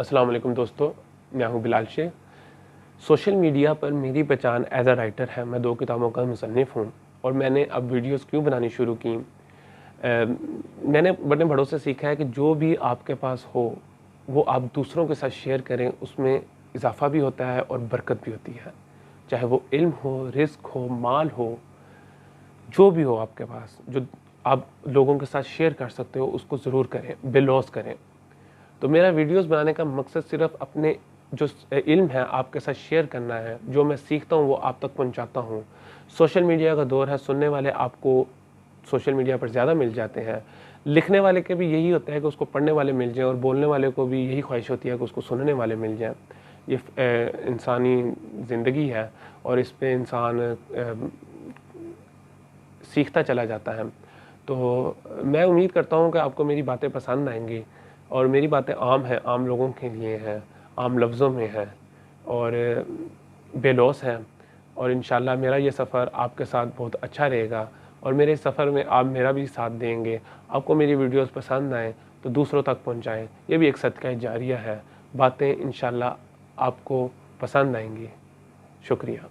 अस्सलाम वालेकुम दोस्तों, मैं हूं बिलाल शेख। सोशल मीडिया पर मेरी पहचान एज अ राइटर है। मैं 2 किताबों का मुसन्निफ़ हूं और मैंने अब वीडियोस क्यों बनानी शुरू की। मैंने बड़े बड़ों से सीखा है कि जो भी आपके पास हो वो आप दूसरों के साथ शेयर करें, उसमें इजाफ़ा भी होता है और बरकत भी होती है। चाहे वो इल्म हो, रिज़्क हो, माल हो, जो भी हो आपके पास, जो आप लोगों के साथ शेयर कर सकते हो उसको ज़रूर करें, बेलौस करें। तो मेरा वीडियोस बनाने का मकसद सिर्फ अपने जो इल्म है आपके साथ शेयर करना है। जो मैं सीखता हूँ वो आप तक पहुँचाता हूँ। सोशल मीडिया का दौर है, सुनने वाले आपको सोशल मीडिया पर ज़्यादा मिल जाते हैं। लिखने वाले के भी यही होता है कि उसको पढ़ने वाले मिल जाएँ और बोलने वाले को भी यही ख्वाहिश होती है कि उसको सुनने वाले मिल जाएँ। ये इंसानी ज़िंदगी है और इस पे इंसान सीखता चला जाता है। तो मैं उम्मीद करता हूँ कि आपको मेरी बातें पसंद आएँगी और मेरी बातें आम हैं, आम लोगों के लिए हैं, आम लफ्ज़ों में हैं और बेलौस हैं और इंशाल्लाह मेरा ये सफ़र आपके साथ बहुत अच्छा रहेगा और मेरे सफ़र में आप मेरा भी साथ देंगे। आपको मेरी वीडियोज़ पसंद आएँ तो दूसरों तक पहुँचाएँ। ये भी एक सदका जारिया है। बातें इंशाल्लाह आपको पसंद आएँगी। शुक्रिया।